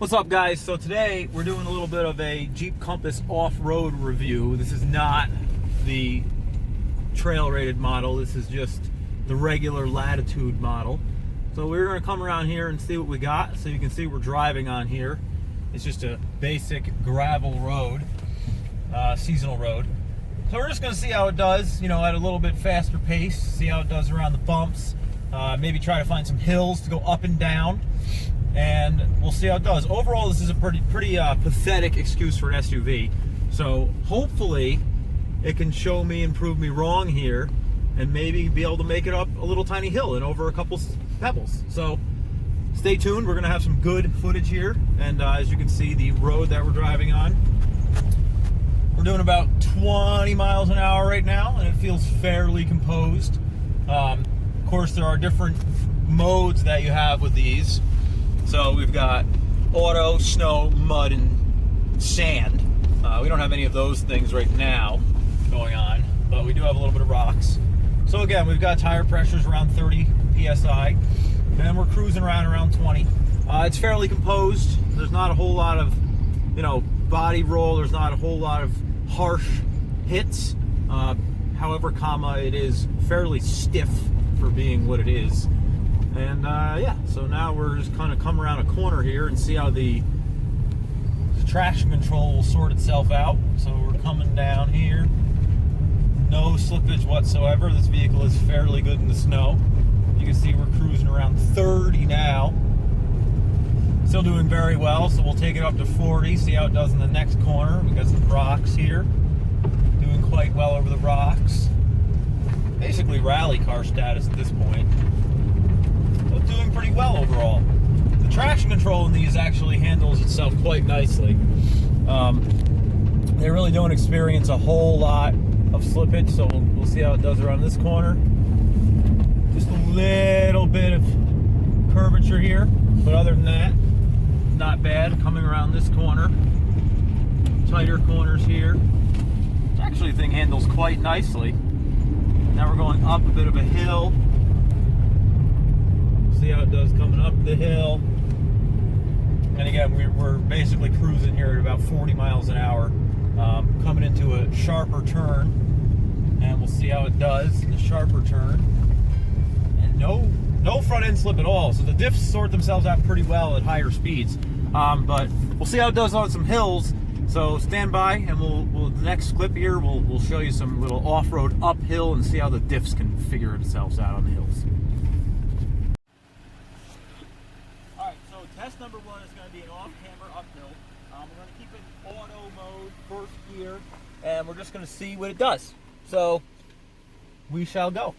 What's up, guys? So today we're doing a little bit of a Jeep Compass off-road review. This is not the trail rated model. This is just the regular Latitude model. So we're going to come around here and see what we got. So you can see we're driving on here. It's just a basic gravel road, seasonal road. So we're just going to see how it does, you know, at a little bit faster pace. See how it does around the bumps. Maybe try to find some hills to go up and down. And we'll see how it does. Overall, this is a pretty pathetic excuse for an SUV. So hopefully it can show me and prove me wrong here and maybe be able to make it up a little tiny hill and over a couple pebbles. So stay tuned. We're going to have some good footage here. And as you can see, the road that we're driving on, we're doing about 20 miles an hour right now, and it feels fairly composed. Of course, there are different modes that you have with these. So we've got auto, snow, mud, and sand. We don't have any of those things right now going on, but we do have a little bit of rocks. So again, we've got tire pressures around 30 PSI, and we're cruising around 20. It's fairly composed. There's not a whole lot of, body roll. There's not a whole lot of harsh hits. However, it is fairly stiff for being what it is. And yeah, so now we're just kind of come around a corner here and see how the traction control will sort itself out. So we're coming down here. No slippage whatsoever. This vehicle is fairly good in the snow. You can see we're cruising around 30 now. Still doing very well, so we'll take it up to 40, see how it does in the next corner. We've got some rocks here. Doing quite well over the rocks. Basically rally car status at this point. Doing pretty well overall. The traction control in these actually handles itself quite nicely. They really don't experience a whole lot of slippage, so we'll see how it does around this corner. Just a little bit of curvature here, but other than that, not bad. Coming around this corner, tighter corners here. Actually, the thing handles quite nicely. Now we're going up a bit of a hill. See how it does coming up the hill. And again, we're basically cruising here at about 40 miles an hour, coming into a sharper turn, and we'll see how it does in the sharper turn. And no front end slip at all, so the diffs sort themselves out pretty well at higher speeds. But we'll see how it does on some hills. So stand by, and we'll the next clip here we'll show you some little off-road uphill and see how the diffs can figure themselves out on the hills. Test number one is going to be an off-camber uphill. We're going to keep it in auto mode, first gear, and we're just going to see what it does. So, we shall go.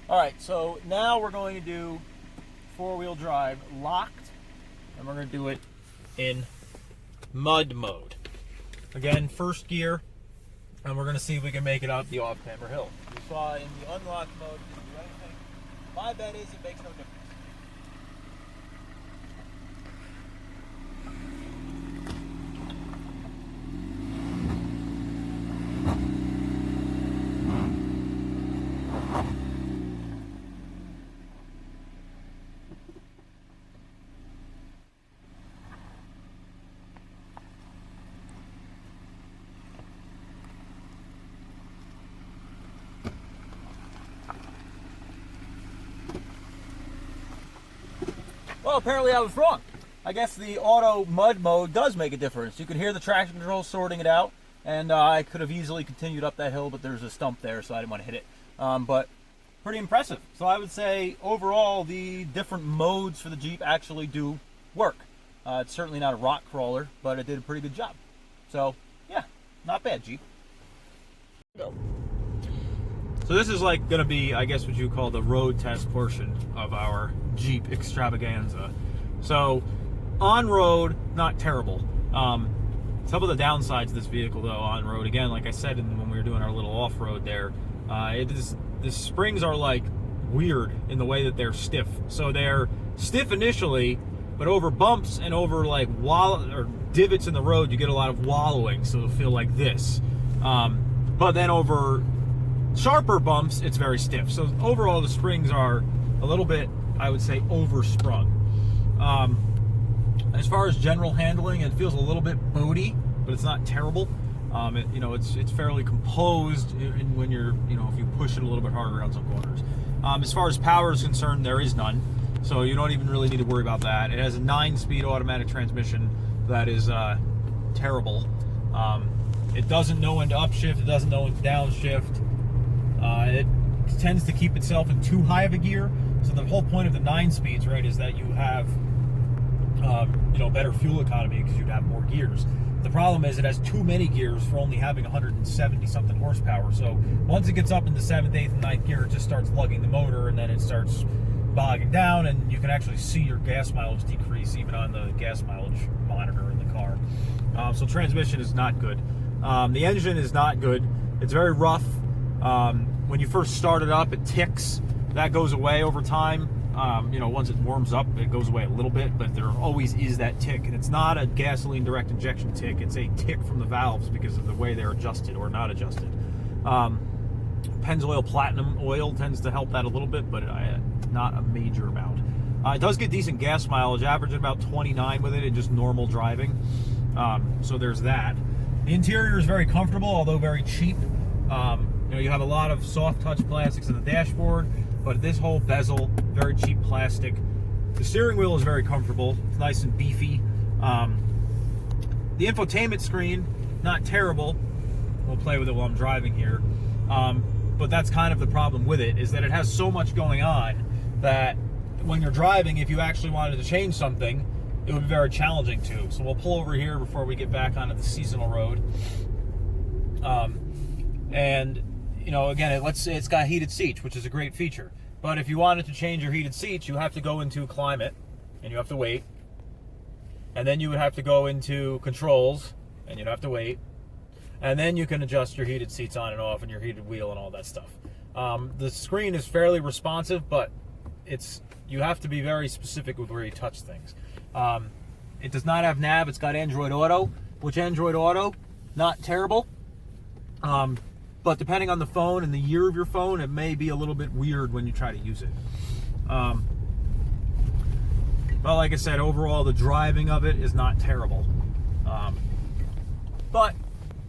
Alright, so now we're going to do four-wheel drive locked, and we're going to do it in mud mode. Again, first gear, and we're going to see if we can make it up the off-camber hill. We saw in the unlocked mode, it didn't do anything. My bet is it makes no difference. Well, apparently I was wrong. I guess the auto mud mode does make a difference. You can hear the traction control sorting it out, and I could have easily continued up that hill, but there's a stump there, so I didn't want to hit it. But pretty impressive. So I would say overall the different modes for the Jeep actually do work. It's certainly not a rock crawler, but it did a pretty good job. So yeah, not bad, Jeep. Go. So this is like going to be, I guess what you call the road test portion of our Jeep extravaganza. So on road, not terrible. Some of the downsides of this vehicle, though, on road, again, like I said when we were doing our little off-road there, the springs are like weird in the way that they're stiff. So they're stiff initially, but over bumps and over like or divots in the road, you get a lot of wallowing, so it'll feel like this. But then over sharper bumps, it's very stiff. So overall, the springs are a little bit, I would say, oversprung. As far as general handling, it feels a little bit boaty, but it's not terrible. It's fairly composed when you're, if you push it a little bit harder around some corners. As far as power is concerned, there is none, so you don't even really need to worry about that. It has a 9-speed automatic transmission that is terrible. It doesn't know when to upshift. It doesn't know when to downshift. It tends to keep itself in too high of a gear. So the whole point of the 9 speeds, right, is that you have better fuel economy because you'd have more gears. The problem is it has too many gears for only having 170 something horsepower. So once it gets up into 7th, 8th, and 9th gear, it just starts lugging the motor, and then it starts bogging down, and you can actually see your gas mileage decrease even on the gas mileage monitor in the car. So transmission is not good. The engine is not good. It's very rough. When you first start it up, it ticks. That goes away over time. Once it warms up, it goes away a little bit, but there always is that tick. And it's not a gasoline direct injection tick. It's a tick from the valves because of the way they're adjusted or not adjusted. Pennzoil Platinum oil tends to help that a little bit, but not a major amount. It does get decent gas mileage, averaging about 29 with it in just normal driving. So there's that. The interior is very comfortable, although very cheap. You have a lot of soft touch plastics in the dashboard, but this whole bezel, very cheap plastic. The steering wheel is very comfortable. It's nice and beefy. The infotainment screen, not terrible. We'll play with it while I'm driving here. But that's kind of the problem with it, is that it has so much going on that when you're driving, if you actually wanted to change something, it would be very challenging to. So we'll pull over here before we get back onto the seasonal road. Again, let's say it's got heated seats, which is a great feature. But if you wanted to change your heated seats, you have to go into climate, and you have to wait. And then you would have to go into controls, and you'd have to wait. And then you can adjust your heated seats on and off, and your heated wheel and all that stuff. The screen is fairly responsive, but you have to be very specific with where you touch things. It does not have nav. It's got Android Auto, which Android Auto, not terrible. But depending on the phone and the year of your phone, it may be a little bit weird when you try to use it. But like I said, overall, the driving of it is not terrible. But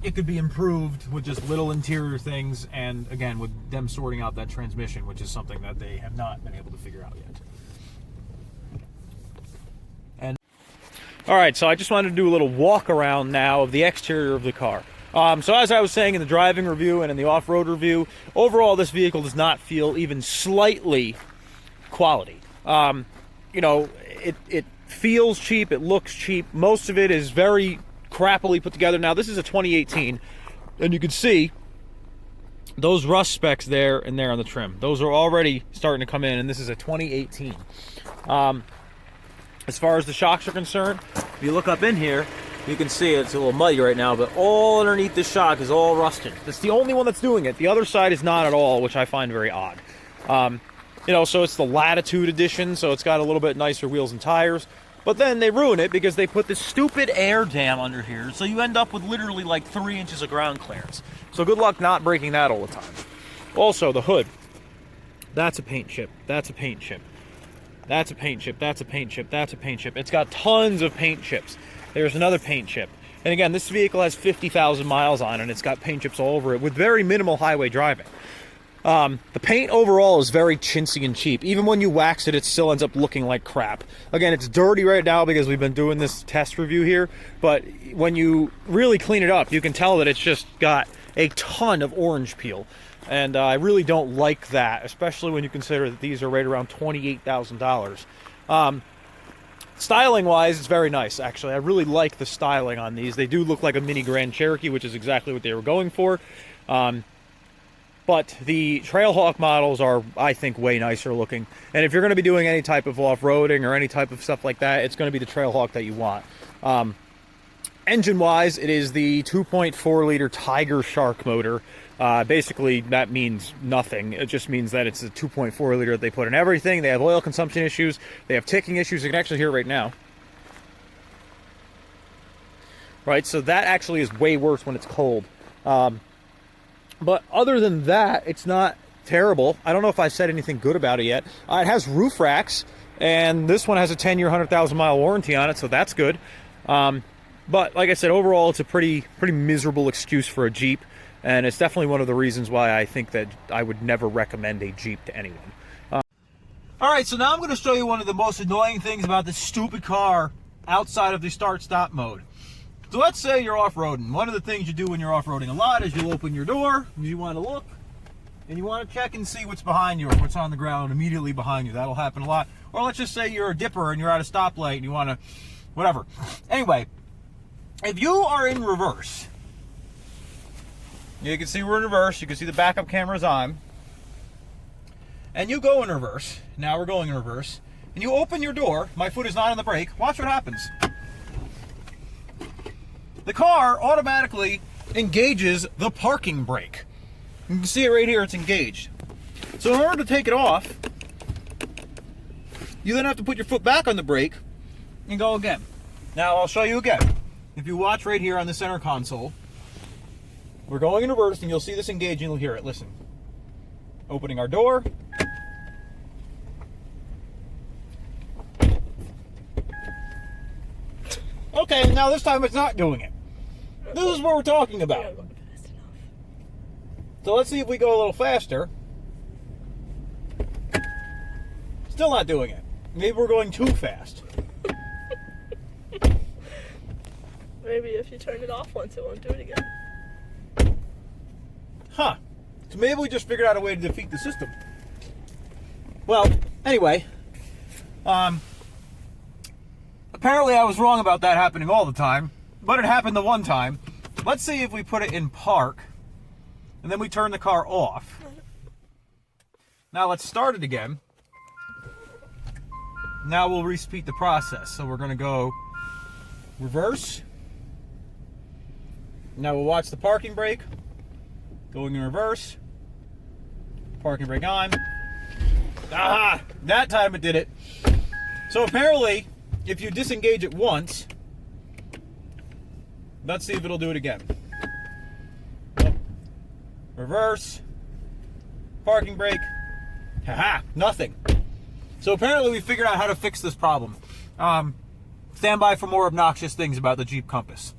it could be improved with just little interior things, and again, with them sorting out that transmission, which is something that they have not been able to figure out yet. All right, so I just wanted to do a little walk around now of the exterior of the car. So as I was saying in the driving review and in the off-road review, overall this vehicle does not feel even slightly quality. It feels cheap, it looks cheap. Most of it is very crappily put together. Now this is a 2018, and you can see those rust specks there and there on the trim. Those are already starting to come in, and this is a 2018. As far as the shocks are concerned, if you look up in here, you can see it's a little muddy right now, but all underneath the shock is all rusted. That's the only one that's doing it. The other side is not at all, which I find very odd. So it's the Latitude edition, so it's got a little bit nicer wheels and tires. But then they ruin it because they put this stupid air dam under here, so you end up with literally like 3 inches of ground clearance. So good luck not breaking that all the time. Also, the hood. That's a paint chip. That's a paint chip. That's a paint chip. That's a paint chip. That's a paint chip. It's got tons of paint chips. There's another paint chip. And again, this vehicle has 50,000 miles on it, and it's got paint chips all over it with very minimal highway driving. The paint overall is very chintzy and cheap. Even when you wax it, it still ends up looking like crap. Again, it's dirty right now because we've been doing this test review here, but when you really clean it up, you can tell that it's just got a ton of orange peel. And I really don't like that, especially when you consider that these are right around $28,000. Styling-wise, it's very nice, actually. I really like the styling on these. They do look like a mini Grand Cherokee, which is exactly what they were going for. But the Trailhawk models are, I think, way nicer looking. And if you're going to be doing any type of off-roading or any type of stuff like that, it's going to be the Trailhawk that you want. engine-wise, it is the 2.4 liter Tiger Shark motor. Basically, that means nothing. It just means that it's a 2.4 liter that they put in everything. They have oil consumption issues. They have ticking issues. You can actually hear it right now. Right, so that actually is way worse when it's cold. But other than that, it's not terrible. I don't know if I said anything good about it yet. It has roof racks, and this one has a 10-year, 100,000-mile warranty on it, so that's good. But like I said, overall, it's a pretty miserable excuse for a Jeep, and it's definitely one of the reasons why I think that I would never recommend a Jeep to anyone. All right, so now I'm going to show you one of the most annoying things about this stupid car outside of the start-stop mode. So let's say you're off-roading. One of the things you do when you're off-roading a lot is you'll open your door, you want to look, and you want to check and see what's behind you or what's on the ground immediately behind you. That'll happen a lot. Or let's just say you're a dipper and you're at a stoplight and you want to, whatever. Anyway, if you are in reverse, you can see we're in reverse, you can see the backup camera's on, and you go in reverse, now we're going in reverse, and you open your door, my foot is not on the brake, watch what happens. The car automatically engages the parking brake. You can see it right here, it's engaged. So in order to take it off, you then have to put your foot back on the brake and go again. Now I'll show you again. If you watch right here on the center console, we're going in reverse and you'll see this engaging, you'll hear it, listen. Opening our door. Okay, now this time it's not doing it. This is what we're talking about. So let's see if we go a little faster. Still not doing it. Maybe we're going too fast. Maybe if you turn it off once, it won't do it again. Huh. So maybe we just figured out a way to defeat the system. Well, anyway, apparently I was wrong about that happening all the time, but it happened the one time. Let's see if we put it in park, and then we turn the car off. Now let's start it again. Now we'll repeat the process. So we're going to go reverse. Now we'll watch the parking brake. Going in reverse. Parking brake on. Aha! That time it did it. So apparently, if you disengage it once, let's see if it'll do it again. Reverse. Parking brake. Haha! Nothing. So apparently we figured out how to fix this problem. Stand by for more obnoxious things about the Jeep Compass.